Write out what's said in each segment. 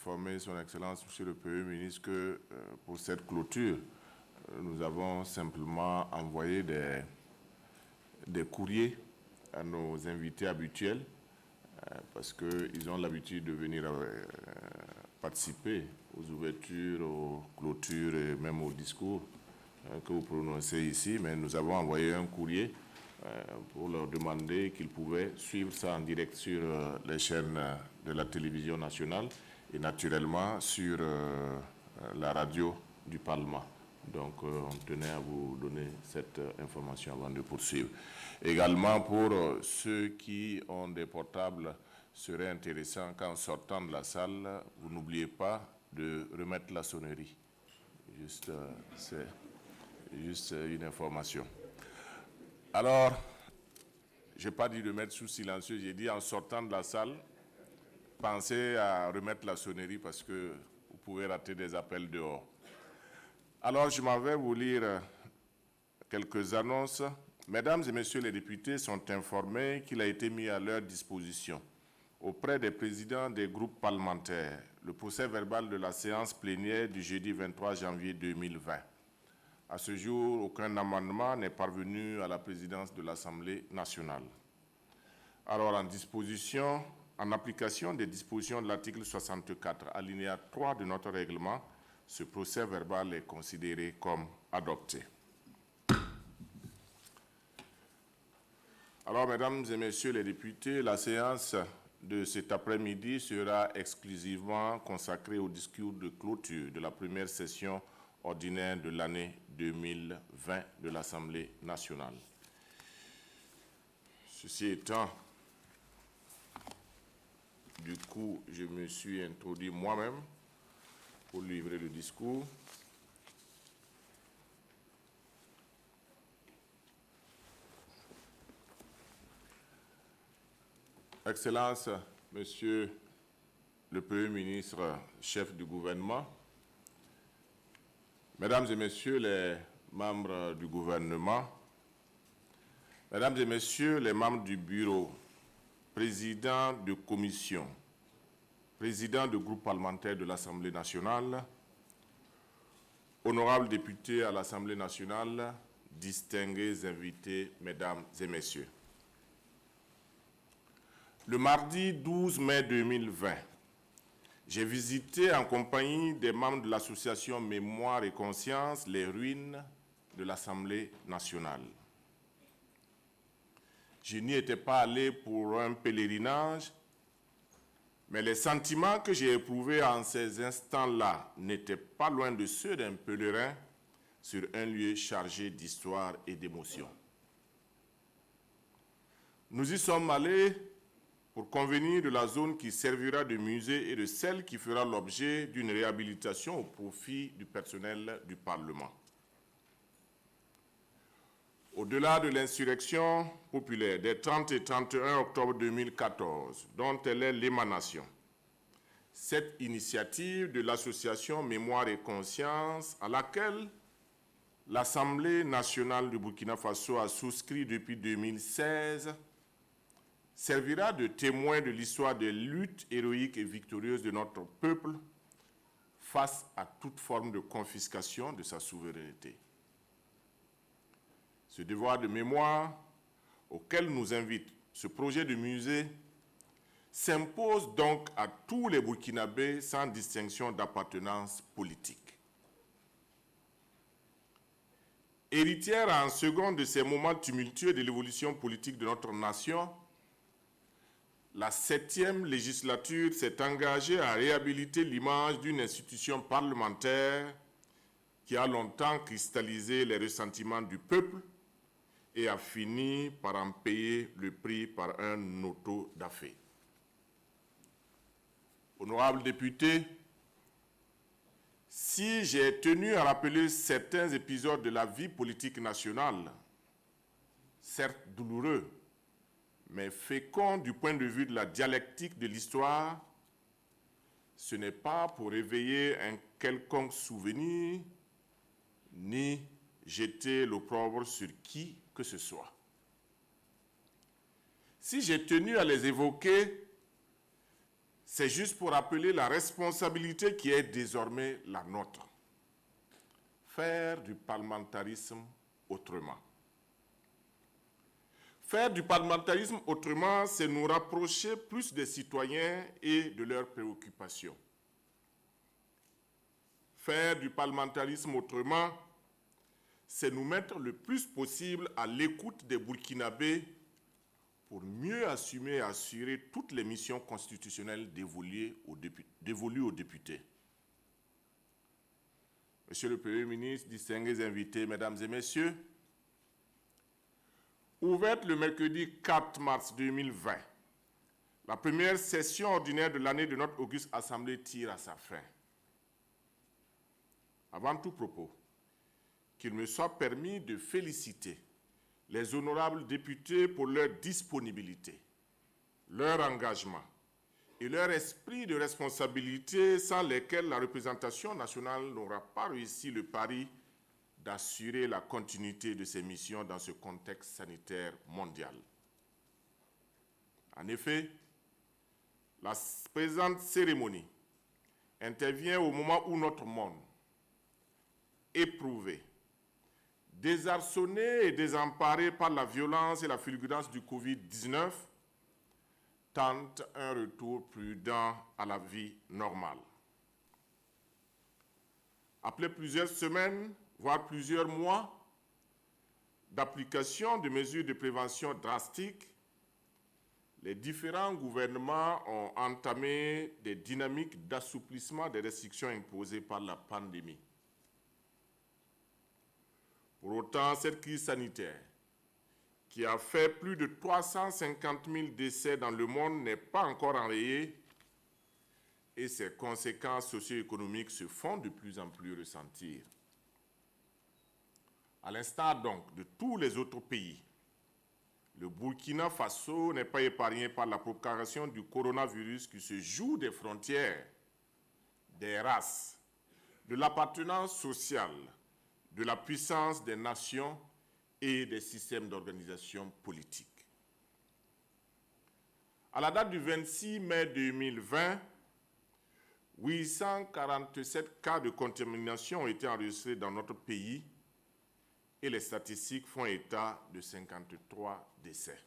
informer Son Excellence, Monsieur le Premier ministre, que pour cette clôture, nous avons simplement envoyé des courriers à nos invités habituels parce qu'ils ont l'habitude de venir participer aux ouvertures, aux clôtures et même aux discours que vous prononcez ici. Mais nous avons envoyé un courrier pour leur demander qu'ils pouvaient suivre ça en direct sur les chaînes de la télévision nationale et naturellement sur la radio du Parlement. Donc, on tenait à vous donner cette information avant de poursuivre. Également, pour ceux qui ont des portables, serait intéressant qu'en sortant de la salle, vous n'oubliez pas de remettre la sonnerie. C'est juste une information. Alors, je n'ai pas dit de mettre sous silencieux, j'ai dit en sortant de la salle, pensez à remettre la sonnerie parce que vous pouvez rater des appels dehors. Alors, je m'en vais vous lire quelques annonces. Mesdames et messieurs les députés sont informés qu'il a été mis à leur disposition auprès des présidents des groupes parlementaires le procès-verbal de la séance plénière du jeudi 23 janvier 2020. À ce jour, aucun amendement n'est parvenu à la présidence de l'Assemblée nationale. Alors, en application des dispositions de l'article 64, alinéa 3 de notre règlement, ce procès-verbal est considéré comme adopté. Alors, mesdames et messieurs les députés, la séance de cet après-midi sera exclusivement consacrée au discours de clôture de la première session ordinaire de l'année 2020 de l'Assemblée nationale. Ceci étant, du coup, je me suis introduit moi-même pour livrer le discours. Excellences, Monsieur le Premier ministre, chef du gouvernement, Mesdames et Messieurs les membres du gouvernement, Mesdames et Messieurs les membres du bureau, présidents de commission, président du groupe parlementaire de l'Assemblée nationale, honorables députés à l'Assemblée nationale, distingués invités, Mesdames et Messieurs. Le mardi 12 mai 2020, j'ai visité en compagnie des membres de l'association Mémoire et Conscience les ruines de l'Assemblée nationale. Je n'y étais pas allé pour un pèlerinage, mais les sentiments que j'ai éprouvés en ces instants-là n'étaient pas loin de ceux d'un pèlerin sur un lieu chargé d'histoire et d'émotion. Nous y sommes allés pour convenir de la zone qui servira de musée et de celle qui fera l'objet d'une réhabilitation au profit du personnel du Parlement. Au-delà de l'insurrection populaire des 30 et 31 octobre 2014, dont elle est l'émanation, cette initiative de l'association Mémoire et Conscience, à laquelle l'Assemblée nationale du Burkina Faso a souscrit depuis 2016, servira de témoin de l'histoire des luttes héroïques et victorieuses de notre peuple face à toute forme de confiscation de sa souveraineté. Ce devoir de mémoire auquel nous invite ce projet de musée s'impose donc à tous les Burkinabés sans distinction d'appartenance politique. Héritière en second de ces moments tumultueux de l'évolution politique de notre nation, la 7e législature s'est engagée à réhabiliter l'image d'une institution parlementaire qui a longtemps cristallisé les ressentiments du peuple et a fini par en payer le prix par un auto-da-fé. Honorables députés, si j'ai tenu à rappeler certains épisodes de la vie politique nationale, certes douloureux, mais fécond du point de vue de la dialectique de l'histoire, ce n'est pas pour réveiller un quelconque souvenir, ni jeter l'opprobre sur qui que ce soit. Si j'ai tenu à les évoquer, c'est juste pour rappeler la responsabilité qui est désormais la nôtre. Faire du parlementarisme autrement. Faire du parlementarisme autrement, c'est nous rapprocher plus des citoyens et de leurs préoccupations. Faire du parlementarisme autrement, c'est nous mettre le plus possible à l'écoute des Burkinabés pour mieux assumer et assurer toutes les missions constitutionnelles dévolues aux députés. Monsieur le Premier ministre, distingués invités, mesdames et messieurs, ouverte le mercredi 4 mars 2020, la première session ordinaire de l'année de notre auguste Assemblée tire à sa fin. Avant tout propos, qu'il me soit permis de féliciter les honorables députés pour leur disponibilité, leur engagement et leur esprit de responsabilité sans lesquels la représentation nationale n'aura pas réussi le pari d'assurer la continuité de ses missions dans ce contexte sanitaire mondial. En effet, la présente cérémonie intervient au moment où notre monde, éprouvé, désarçonné et désemparé par la violence et la fulgurance du Covid-19, tente un retour prudent à la vie normale. Après plusieurs semaines, voire plusieurs mois d'application de mesures de prévention drastiques, les différents gouvernements ont entamé des dynamiques d'assouplissement des restrictions imposées par la pandémie. Pour autant, cette crise sanitaire, qui a fait plus de 350 000 décès dans le monde, n'est pas encore enrayée et ses conséquences socio-économiques se font de plus en plus ressentir. À l'instar donc de tous les autres pays, le Burkina Faso n'est pas épargné par la propagation du coronavirus qui se joue des frontières, des races, de l'appartenance sociale, de la puissance des nations et des systèmes d'organisation politique. À la date du 26 mai 2020, 847 cas de contamination ont été enregistrés dans notre pays et les statistiques font état de 53 décès.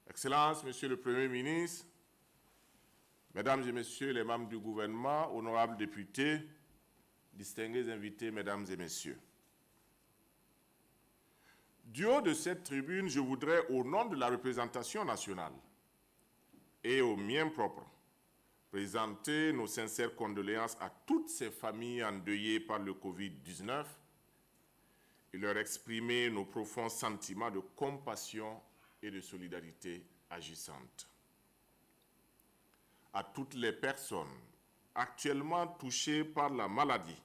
Excellences, Monsieur le Premier ministre, Mesdames et Messieurs les membres du gouvernement, honorables députés, distingués invités, Mesdames et Messieurs. Du haut de cette tribune, je voudrais, au nom de la représentation nationale et au mien propre, présenter nos sincères condoléances à toutes ces familles endeuillées par le Covid-19 et leur exprimer nos profonds sentiments de compassion et de solidarité agissante. À toutes les personnes actuellement touchées par la maladie,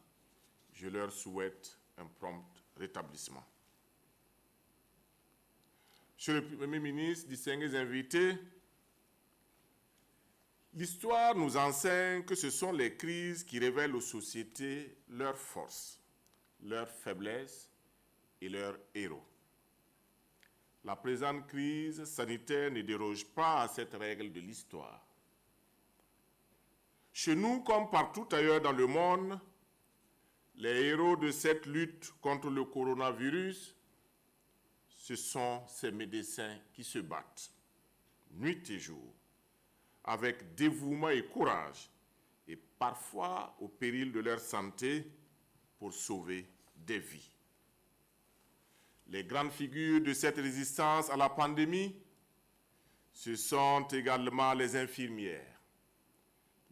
je leur souhaite un prompt rétablissement. Monsieur le Premier ministre, distingués invités, l'histoire nous enseigne que ce sont les crises qui révèlent aux sociétés leurs forces, leurs faiblesses et leurs héros. La présente crise sanitaire ne déroge pas à cette règle de l'histoire. Chez nous, comme partout ailleurs dans le monde, les héros de cette lutte contre le coronavirus, ce sont ces médecins qui se battent, nuit et jour, avec dévouement et courage, et parfois au péril de leur santé, pour sauver des vies. Les grandes figures de cette résistance à la pandémie, ce sont également les infirmières,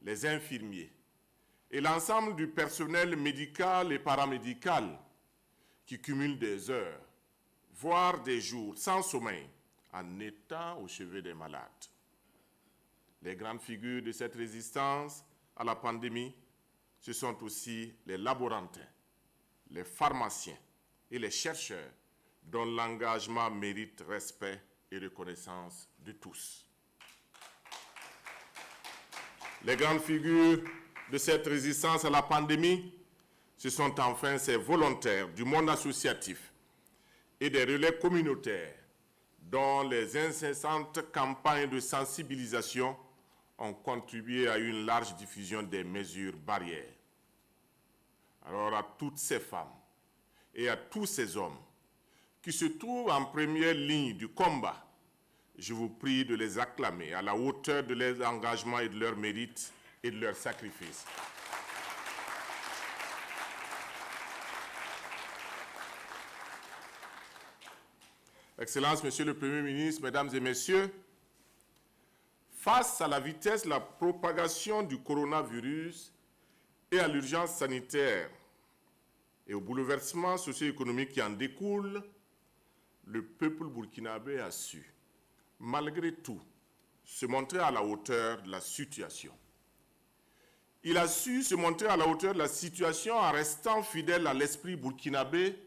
les infirmiers et l'ensemble du personnel médical et paramédical qui cumulent des heures, voire des jours sans sommeil, en étant au chevet des malades. Les grandes figures de cette résistance à la pandémie, ce sont aussi les laborantins, les pharmaciens et les chercheurs dont l'engagement mérite respect et reconnaissance de tous. Les grandes figures de cette résistance à la pandémie, ce sont enfin ces volontaires du monde associatif et des relais communautaires dont les incessantes campagnes de sensibilisation ont contribué à une large diffusion des mesures barrières. Alors à toutes ces femmes et à tous ces hommes qui se trouvent en première ligne du combat, je vous prie de les acclamer à la hauteur de leurs engagements et de leurs mérites et de leurs sacrifices. Excellences, Monsieur le Premier ministre, Mesdames et Messieurs, face à la vitesse de la propagation du coronavirus et à l'urgence sanitaire et au bouleversement socio-économique qui en découle, le peuple burkinabé a su, malgré tout, se montrer à la hauteur de la situation. Il a su se montrer à la hauteur de la situation en restant fidèle à l'esprit burkinabé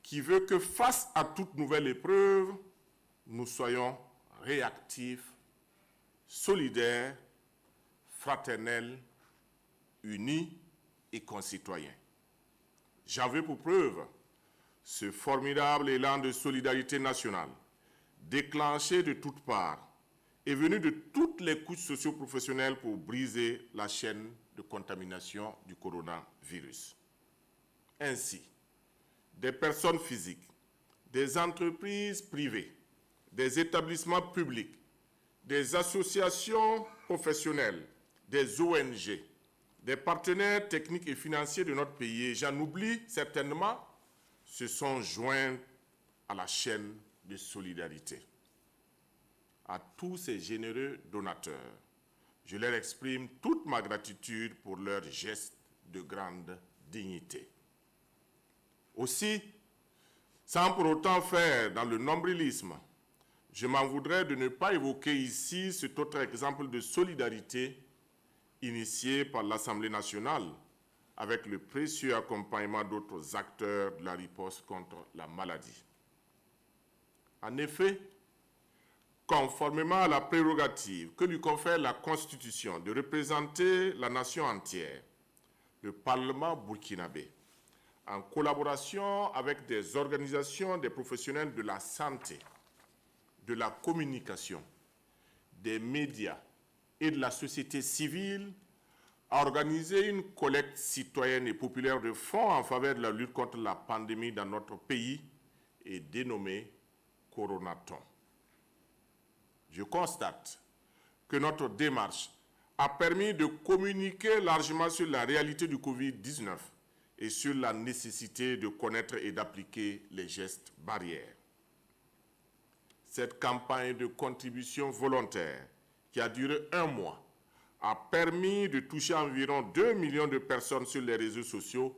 qui veut que face à toute nouvelle épreuve, nous soyons réactifs, solidaires, fraternels, unis et concitoyens. J'en veux pour preuve ce formidable élan de solidarité nationale, déclenché de toutes parts et venu de toutes les couches socio-professionnelles pour briser la chaîne de contamination du coronavirus. Ainsi, des personnes physiques, des entreprises privées, des établissements publics, des associations professionnelles, des ONG, des partenaires techniques et financiers de notre pays, et j'en oublie certainement, se sont joints à la chaîne de solidarité. À tous ces généreux donateurs, je leur exprime toute ma gratitude pour leur geste de grande dignité. Aussi, sans pour autant faire dans le nombrilisme, je m'en voudrais de ne pas évoquer ici cet autre exemple de solidarité initié par l'Assemblée nationale avec le précieux accompagnement d'autres acteurs de la riposte contre la maladie. En effet, conformément à la prérogative que lui confère la Constitution de représenter la nation entière, le Parlement burkinabé, en collaboration avec des organisations des professionnels de la santé, de la communication, des médias et de la société civile, a organisé une collecte citoyenne et populaire de fonds en faveur de la lutte contre la pandémie dans notre pays et dénommée Coronaton. Je constate que notre démarche a permis de communiquer largement sur la réalité du Covid-19 et sur la nécessité de connaître et d'appliquer les gestes barrières. Cette campagne de contribution volontaire, qui a duré 1 mois, a permis de toucher environ 2 millions de personnes sur les réseaux sociaux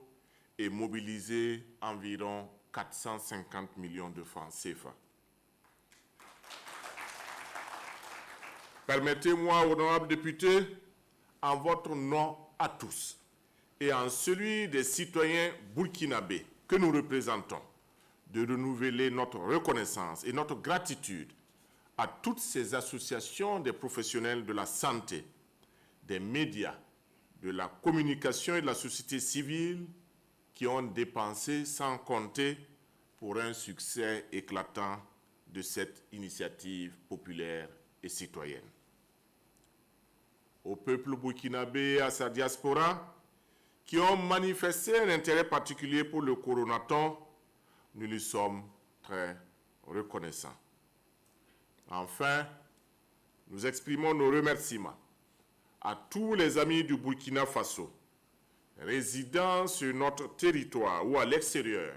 et mobiliser environ 450 millions de francs CFA. Permettez-moi, honorables députés, en votre nom à tous et en celui des citoyens burkinabés que nous représentons, de renouveler notre reconnaissance et notre gratitude à toutes ces associations des professionnels de la santé, des médias, de la communication et de la société civile qui ont dépensé sans compter pour un succès éclatant de cette initiative populaire et citoyenne. Au peuple burkinabé et à sa diaspora, qui ont manifesté un intérêt particulier pour le Coronaton, nous lui sommes très reconnaissants. Enfin, nous exprimons nos remerciements à tous les amis du Burkina Faso, résidant sur notre territoire ou à l'extérieur,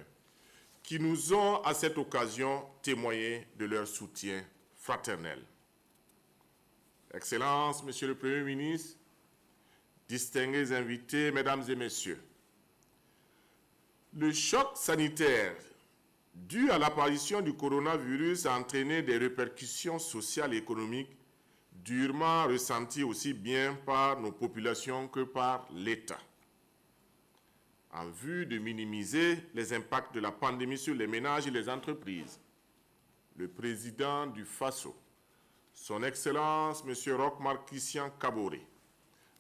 qui nous ont à cette occasion témoigné de leur soutien fraternel. Excellences, Monsieur le Premier ministre, distingués invités, Mesdames et Messieurs, le choc sanitaire dû à l'apparition du coronavirus a entraîné des répercussions sociales et économiques durement ressenties aussi bien par nos populations que par l'État. En vue de minimiser les impacts de la pandémie sur les ménages et les entreprises, le président du FASO, Son Excellence M. Roch-Marc Christian Kaboré,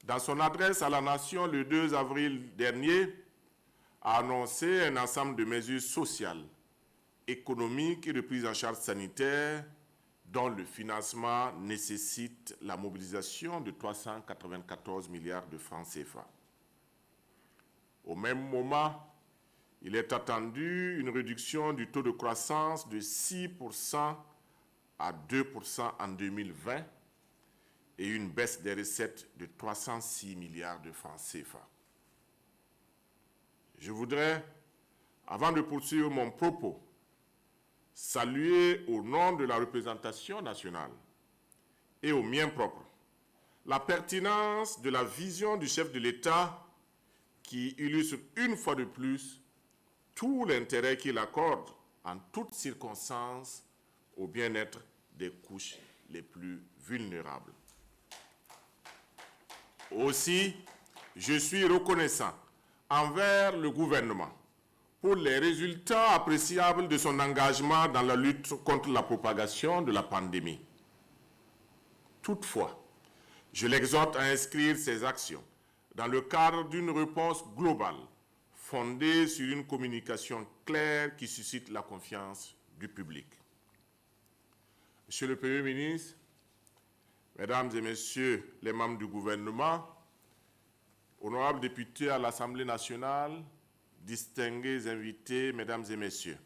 dans son adresse à la Nation le 2 avril dernier, a annoncé un ensemble de mesures sociales, économiques et de prise en charge sanitaire dont le financement nécessite la mobilisation de 394 milliards de francs CFA. Au même moment, il est attendu une réduction du taux de croissance de 6% à 2% en 2020 et une baisse des recettes de 306 milliards de francs CFA. Je voudrais, avant de poursuivre mon propos, saluer au nom de la représentation nationale et au mien propre la pertinence de la vision du chef de l'État qui illustre une fois de plus tout l'intérêt qu'il accorde en toutes circonstances au bien-être des couches les plus vulnérables. Aussi, je suis reconnaissant envers le gouvernement pour les résultats appréciables de son engagement dans la lutte contre la propagation de la pandémie. Toutefois, je l'exhorte à inscrire ses actions dans le cadre d'une réponse globale fondée sur une communication claire qui suscite la confiance du public. Monsieur le Premier ministre, Mesdames et Messieurs les membres du gouvernement, honorables députés à l'Assemblée nationale, distingués invités, Mesdames et Messieurs,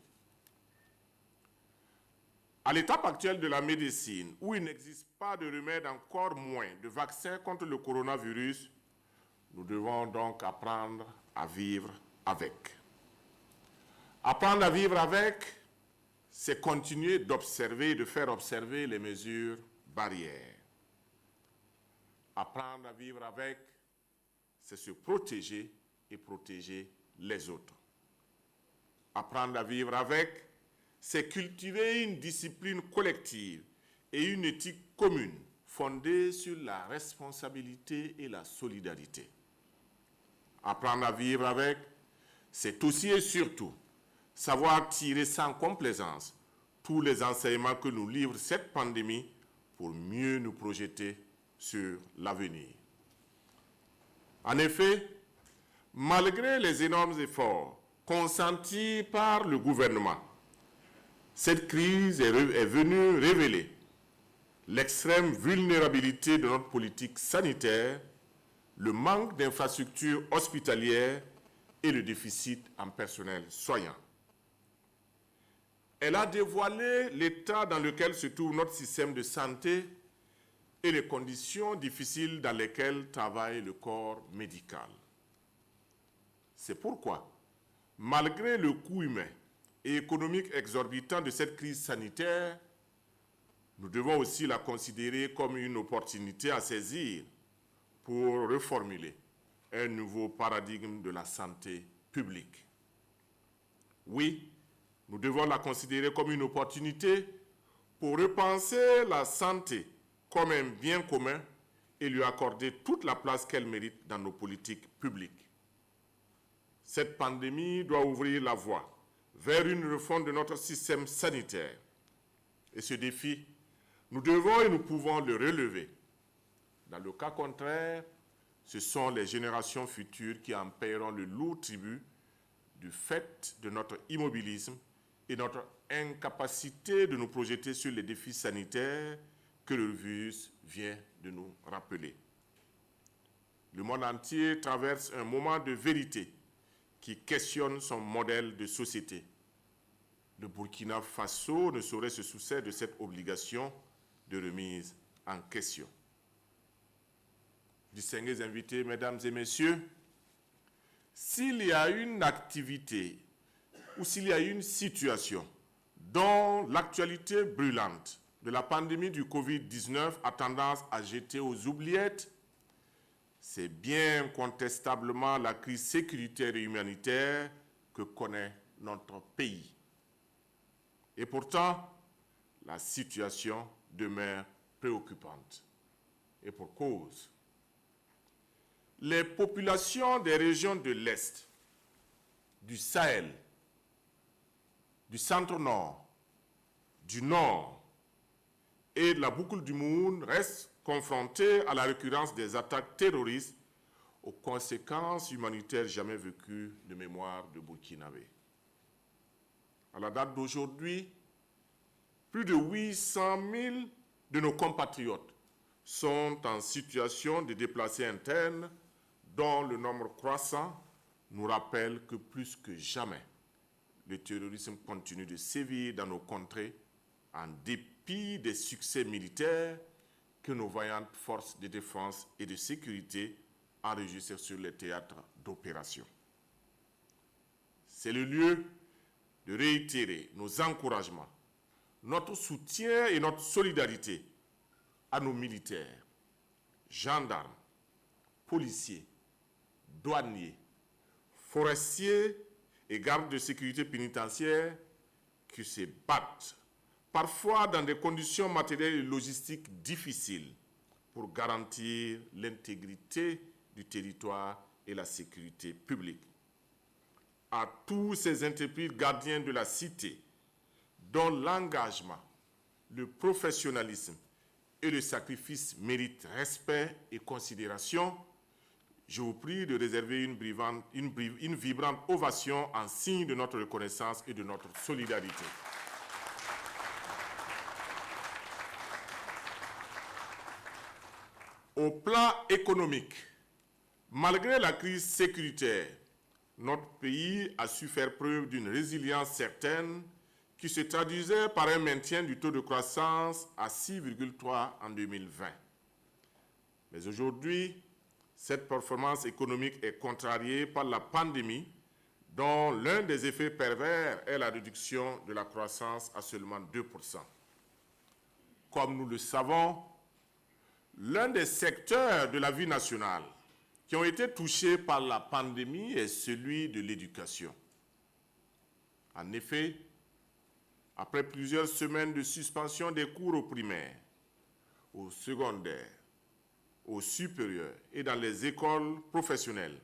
à l'étape actuelle de la médecine, où il n'existe pas de remède, encore moins de vaccin contre le coronavirus, nous devons donc apprendre à vivre avec. Apprendre à vivre avec, c'est continuer d'observer et de faire observer les mesures barrières. Apprendre à vivre avec, c'est se protéger et protéger les autres. Apprendre à vivre avec, c'est cultiver une discipline collective et une éthique commune fondée sur la responsabilité et la solidarité. Apprendre à vivre avec, c'est aussi et surtout savoir tirer sans complaisance tous les enseignements que nous livre cette pandémie pour mieux nous projeter sur l'avenir. En effet, malgré les énormes efforts consentis par le gouvernement, cette crise est venue révéler l'extrême vulnérabilité de notre politique sanitaire, le manque d'infrastructures hospitalières et le déficit en personnel soignant. Elle a dévoilé l'état dans lequel se trouve notre système de santé et les conditions difficiles dans lesquelles travaille le corps médical. C'est pourquoi, malgré le coût humain et économique exorbitant de cette crise sanitaire, nous devons aussi la considérer comme une opportunité à saisir pour reformuler un nouveau paradigme de la santé publique. Oui, nous devons la considérer comme une opportunité pour repenser la santé comme un bien commun et lui accorder toute la place qu'elle mérite dans nos politiques publiques. Cette pandémie doit ouvrir la voie vers une refonte de notre système sanitaire. Et ce défi, nous devons et nous pouvons le relever. Dans le cas contraire, ce sont les générations futures qui en paieront le lourd tribut du fait de notre immobilisme et notre incapacité de nous projeter sur les défis sanitaires que le virus vient de nous rappeler. Le monde entier traverse un moment de vérité qui questionne son modèle de société. Le Burkina Faso ne saurait se soucier de cette obligation de remise en question. Distingués invités, Mesdames et Messieurs, s'il y a une activité ou s'il y a une situation dont l'actualité brûlante de la pandémie du Covid-19 a tendance à jeter aux oubliettes, c'est bien contestablement la crise sécuritaire et humanitaire que connaît notre pays. Et pourtant, la situation demeure préoccupante. Et pour cause. Les populations des régions de l'Est, du Sahel, du centre-nord, du nord et de la boucle du Moun restent confrontées à la récurrence des attaques terroristes aux conséquences humanitaires jamais vécues de mémoire de Burkinabé. À la date d'aujourd'hui, plus de 800 000 de nos compatriotes sont en situation de déplacés internes, dont le nombre croissant nous rappelle que plus que jamais, le terrorisme continue de sévir dans nos contrées en dépit des succès militaires que nos vaillantes forces de défense et de sécurité enregistrent sur les théâtres d'opération. C'est le lieu de réitérer nos encouragements, notre soutien et notre solidarité à nos militaires, gendarmes, policiers, douaniers, forestiers et gardes de sécurité pénitentiaire qui se battent, parfois dans des conditions matérielles et logistiques difficiles, pour garantir l'intégrité du territoire et la sécurité publique. À tous ces intrépides gardiens de la cité, dont l'engagement, le professionnalisme et le sacrifice méritent respect et considération, je vous prie de réserver une vibrante ovation en signe de notre reconnaissance et de notre solidarité. Au plan économique, malgré la crise sécuritaire, notre pays a su faire preuve d'une résilience certaine qui se traduisait par un maintien du taux de croissance à 6,3 en 2020. Mais aujourd'hui, cette performance économique est contrariée par la pandémie, dont l'un des effets pervers est la réduction de la croissance à seulement 2%. Comme nous le savons, l'un des secteurs de la vie nationale qui ont été touchés par la pandémie est celui de l'éducation. En effet, après plusieurs semaines de suspension des cours au primaire, au secondaire, au supérieur et dans les écoles professionnelles,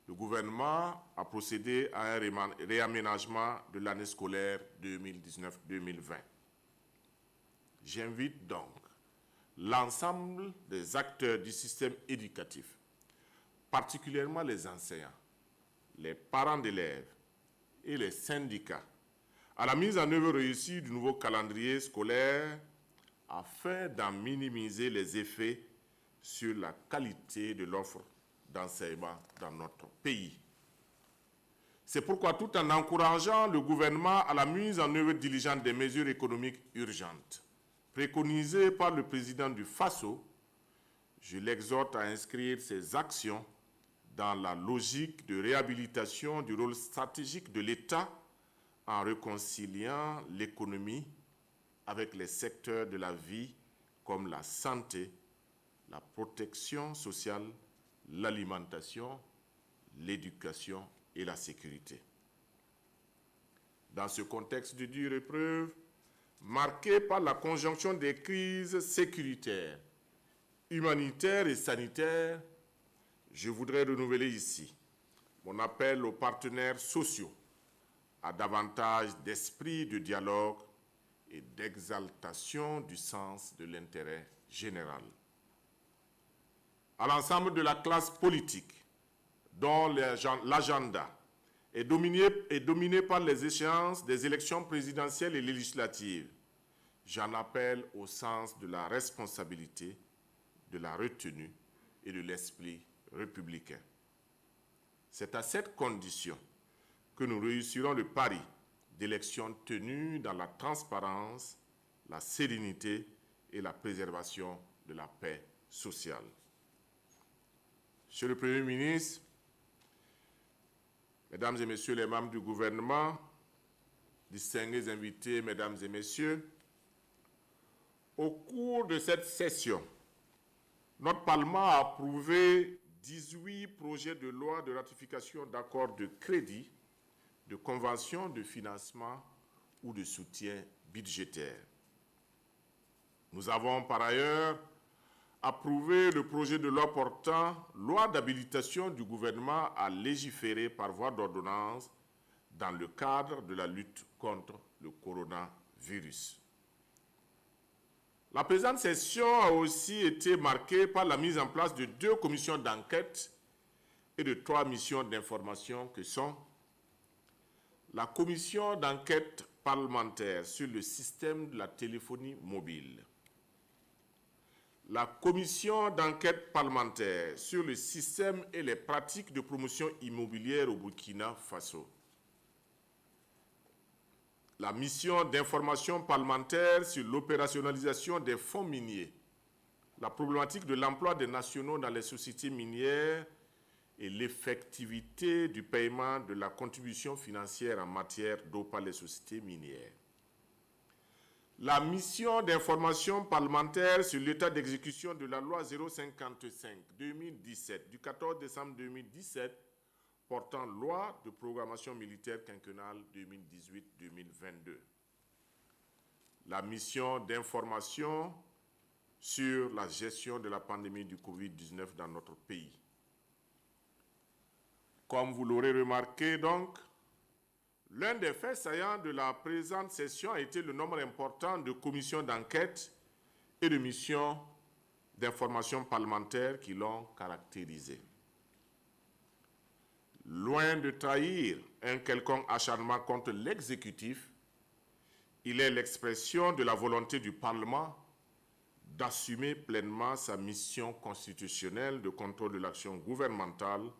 le gouvernement a procédé à un réaménagement de l'année scolaire 2019-2020. J'invite donc l'ensemble des acteurs du système éducatif, particulièrement les enseignants, les parents d'élèves et les syndicats, à la mise en œuvre réussie du nouveau calendrier scolaire afin d'en minimiser les effets sur la qualité de l'offre d'enseignement dans notre pays. C'est pourquoi, tout en encourageant le gouvernement à la mise en œuvre diligente des mesures économiques urgentes préconisées par le président du FASO, je l'exhorte à inscrire ces actions dans la logique de réhabilitation du rôle stratégique de l'État en réconciliant l'économie avec les secteurs de la vie comme la santé, la protection sociale, l'alimentation, l'éducation et la sécurité. Dans ce contexte de dure épreuve, marqué par la conjonction des crises sécuritaires, humanitaires et sanitaires, je voudrais renouveler ici mon appel aux partenaires sociaux à davantage d'esprit de dialogue et d'exaltation du sens de l'intérêt général. À l'ensemble de la classe politique, dont l'agenda est dominé par les échéances des élections présidentielles et législatives, j'en appelle au sens de la responsabilité, de la retenue et de l'esprit républicain. C'est à cette condition que nous réussirons le pari d'élections tenues dans la transparence, la sérénité et la préservation de la paix sociale. Monsieur le Premier ministre, Mesdames et Messieurs les membres du gouvernement, distingués invités, Mesdames et Messieurs, au cours de cette session, notre Parlement a approuvé 18 projets de loi de ratification d'accords de crédit, de conventions de financement ou de soutien budgétaire. Nous avons par ailleurs approuvé le projet de loi portant loi d'habilitation du gouvernement à légiférer par voie d'ordonnance dans le cadre de la lutte contre le coronavirus. La présente session a aussi été marquée par la mise en place de 2 commissions d'enquête et de 3 missions d'information que sont la commission d'enquête parlementaire sur le système de la téléphonie mobile. La commission d'enquête parlementaire sur le système et les pratiques de promotion immobilière au Burkina Faso. La mission d'information parlementaire sur l'opérationnalisation des fonds miniers, la problématique de l'emploi des nationaux dans les sociétés minières et l'effectivité du paiement de la contribution financière en matière d'eau par les sociétés minières. La mission d'information parlementaire sur l'état d'exécution de la loi 055-2017 du 14 décembre 2017 portant loi de programmation militaire quinquennale 2018-2022. La mission d'information sur la gestion de la pandémie du Covid-19 dans notre pays. Comme vous l'aurez remarqué donc, l'un des faits saillants de la présente session a été le nombre important de commissions d'enquête et de missions d'information parlementaire qui l'ont caractérisé. Loin de trahir un quelconque acharnement contre l'exécutif, il est l'expression de la volonté du Parlement d'assumer pleinement sa mission constitutionnelle de contrôle de l'action gouvernementale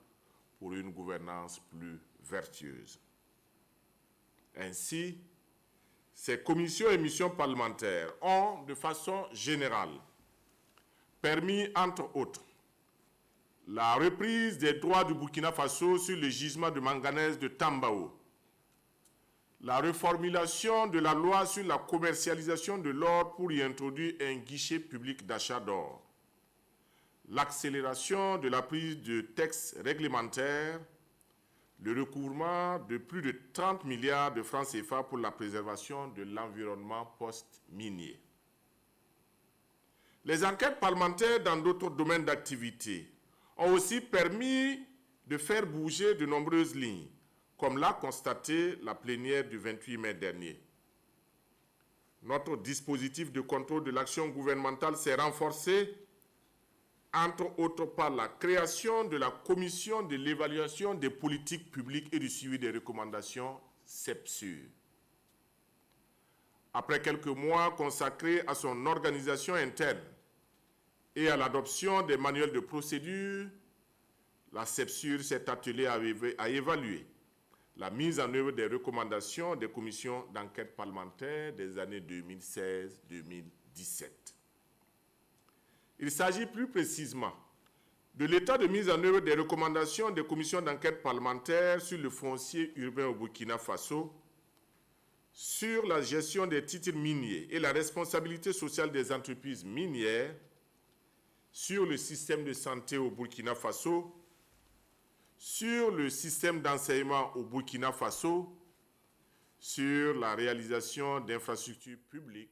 pour une gouvernance plus vertueuse. Ainsi, ces commissions et missions parlementaires ont, de façon générale, permis, entre autres, la reprise des droits du Burkina Faso sur le gisement de manganèse de Tambao, la reformulation de la loi sur la commercialisation de l'or pour y introduire un guichet public d'achat d'or, l'accélération de la prise de textes réglementaires, le recouvrement de plus de 30 milliards de francs CFA pour la préservation de l'environnement post-minier. Les enquêtes parlementaires dans d'autres domaines d'activité ont aussi permis de faire bouger de nombreuses lignes, comme l'a constaté la plénière du 28 mai dernier. Notre dispositif de contrôle de l'action gouvernementale s'est renforcé, entre autres par la création de la commission de l'évaluation des politiques publiques et du suivi des recommandations CEPSUR. Après quelques mois consacrés à son organisation interne et à l'adoption des manuels de procédure, la CEPSUR s'est attelée à évaluer la mise en œuvre des recommandations des commissions d'enquête parlementaire des années 2016-2017. Il s'agit plus précisément de l'état de mise en œuvre des recommandations des commissions d'enquête parlementaire sur le foncier urbain au Burkina Faso, sur la gestion des titres miniers et la responsabilité sociale des entreprises minières, sur le système de santé au Burkina Faso, sur le système d'enseignement au Burkina Faso, sur la réalisation d'infrastructures publiques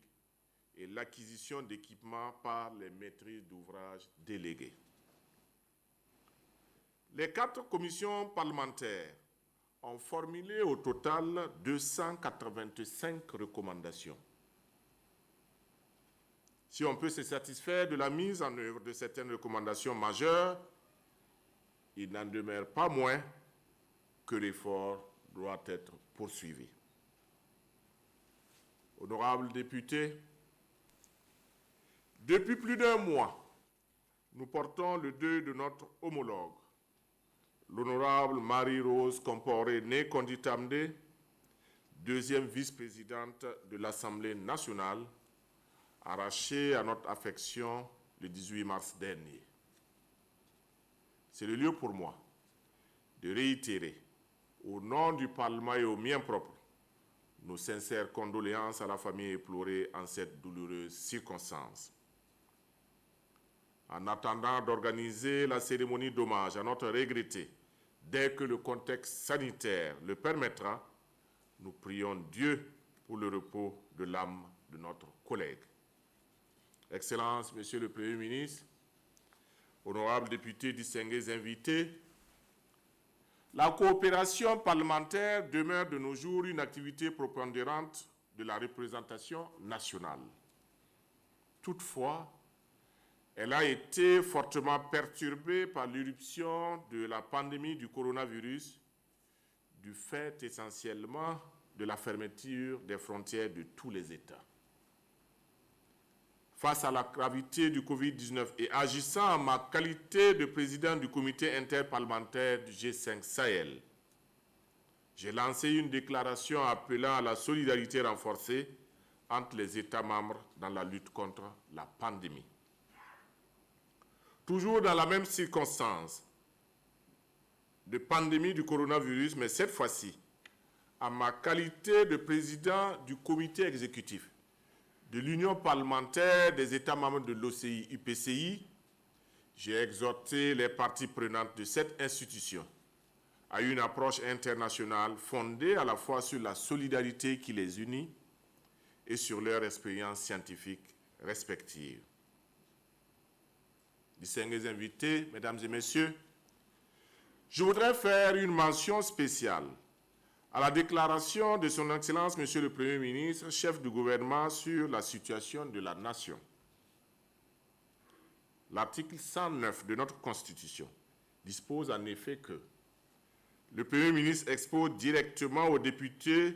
et l'acquisition d'équipements par les maîtrises d'ouvrage délégués. Les 4 commissions parlementaires ont formulé au total 285 recommandations. Si on peut se satisfaire de la mise en œuvre de certaines recommandations majeures, il n'en demeure pas moins que l'effort doit être poursuivi. Honorables députés, depuis plus d'un mois, nous portons le deuil de notre homologue, l'honorable Marie-Rose Comporé-Né Konditamde, deuxième vice-présidente de l'Assemblée nationale, arrachée à notre affection le 18 mars dernier. C'est le lieu pour moi de réitérer, au nom du Parlement et au mien propre, nos sincères condoléances à la famille éplorée en cette douloureuse circonstance. En attendant d'organiser la cérémonie d'hommage à notre regretté, dès que le contexte sanitaire le permettra, nous prions Dieu pour le repos de l'âme de notre collègue. Excellences, Monsieur le Premier ministre, honorables députés, distingués invités, la coopération parlementaire demeure de nos jours une activité prépondérante de la représentation nationale. Toutefois, elle a été fortement perturbée par l'irruption de la pandémie du coronavirus, du fait essentiellement de de la fermeture des frontières de tous les États. Face à la gravité du Covid-19 et agissant en ma qualité de président du comité interparlementaire du G5 Sahel, j'ai lancé une déclaration appelant à la solidarité renforcée entre les États membres dans la lutte contre la pandémie. Toujours dans la même circonstance de pandémie du coronavirus, mais cette fois-ci, en ma qualité de président du comité exécutif de l'Union parlementaire des États membres de l'OCI-UPCI, j'ai exhorté les parties prenantes de cette institution à une approche internationale fondée à la fois sur la solidarité qui les unit et sur leur expérience scientifique respective. Distingués invités, mesdames et messieurs, je voudrais faire une mention spéciale à la déclaration de son Excellence, Monsieur le Premier ministre, chef du gouvernement sur la situation de la nation. L'article 109 de notre Constitution dispose en effet que le Premier ministre expose directement aux députés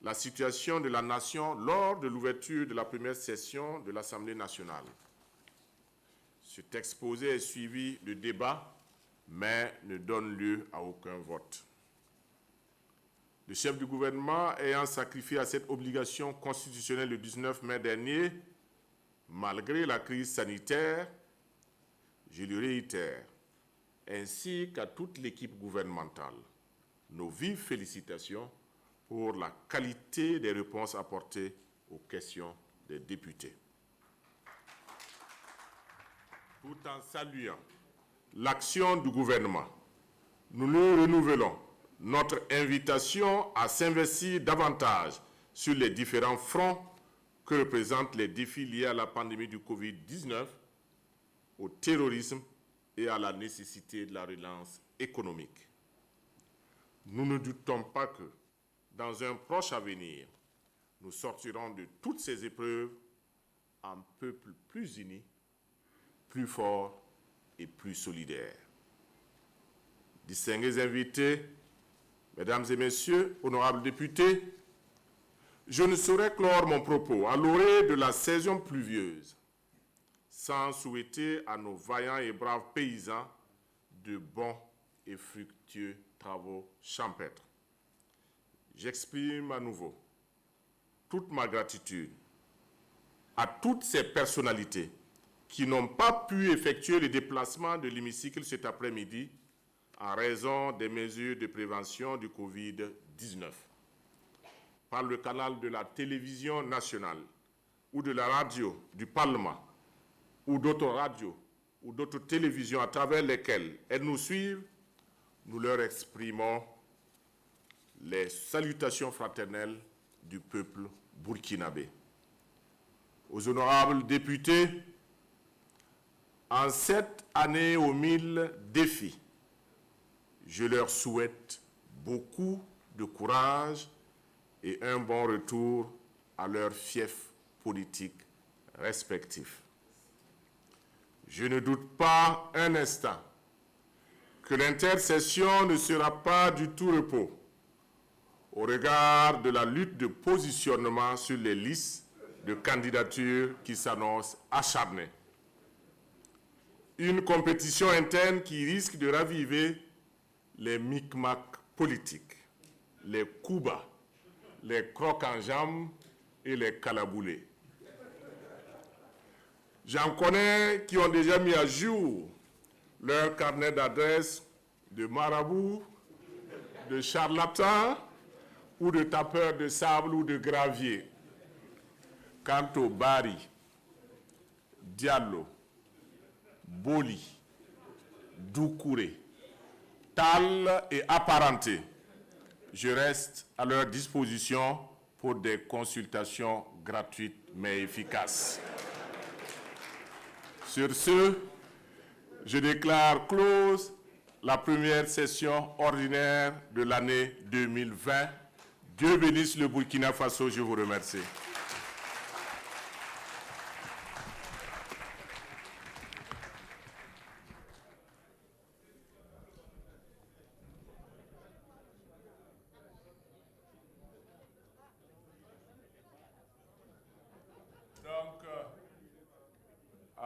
la situation de la nation lors de l'ouverture de la première session de l'Assemblée nationale. Cet exposé est suivi de débats, mais ne donne lieu à aucun vote. Le chef du gouvernement ayant sacrifié à cette obligation constitutionnelle le 19 mai dernier, malgré la crise sanitaire, je le réitère, ainsi qu'à toute l'équipe gouvernementale, nos vives félicitations pour la qualité des réponses apportées aux questions des députés. Tout en saluant l'action du gouvernement, nous nous renouvelons notre invitation à s'investir davantage sur les différents fronts que représentent les défis liés à la pandémie du Covid-19, au terrorisme et à la nécessité de la relance économique. Nous ne doutons pas que, dans un proche avenir, nous sortirons de toutes ces épreuves en peuple plus uni, plus fort et plus solidaire. Distingués invités, mesdames et messieurs, honorables députés, je ne saurais clore mon propos à l'orée de la saison pluvieuse sans souhaiter à nos vaillants et braves paysans de bons et fructueux travaux champêtres. J'exprime à nouveau toute ma gratitude à toutes ces personnalités qui n'ont pas pu effectuer le déplacement de l'hémicycle cet après-midi en raison des mesures de prévention du Covid-19. Par le canal de la télévision nationale ou de la radio du Parlement ou d'autres radios ou d'autres télévisions à travers lesquelles elles nous suivent, nous leur exprimons les salutations fraternelles du peuple burkinabé. Aux honorables députés, en cette année aux 1000 défis, je leur souhaite beaucoup de courage et un bon retour à leurs fiefs politiques respectifs. Je ne doute pas un instant que l'intercession ne sera pas du tout repos au regard de la lutte de positionnement sur les listes de candidatures qui s'annoncent acharnées. Une compétition interne qui risque de raviver les micmacs politiques, les coups bas, les crocs en jambes et les calaboulés. J'en connais qui ont déjà mis à jour leur carnet d'adresses de marabouts, de charlatans ou de tapeurs de sable ou de gravier. Quant aux Bari, Diallo, Boli, Doucouré, Tal et apparentés, je reste à leur disposition pour des consultations gratuites mais efficaces. Sur ce, je déclare close la première session ordinaire de l'année 2020. Dieu bénisse le Burkina Faso, je vous remercie.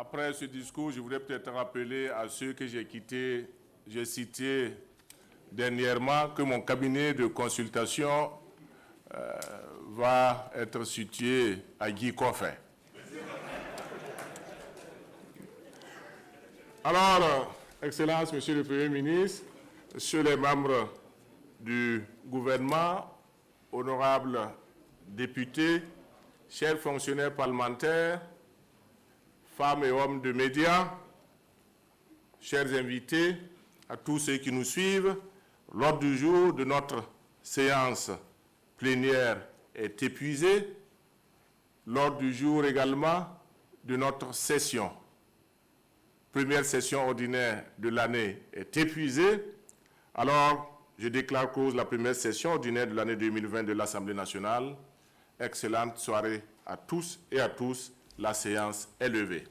Après ce discours, je voudrais peut-être rappeler à ceux que j'ai cités dernièrement que mon cabinet de consultation va être situé à Guy Coffin. Alors, Excellence, Monsieur le Premier ministre, Messieurs les membres du gouvernement, honorables députés, chers fonctionnaires parlementaires, femmes et hommes de médias, chers invités, à tous ceux qui nous suivent, l'ordre du jour de notre séance plénière est épuisé. L'ordre du jour également de notre session, première session ordinaire de l'année, est épuisé. Alors, je déclare close la première session ordinaire de l'année 2020 de l'Assemblée nationale. Excellente soirée à tous et à tous. La séance est levée.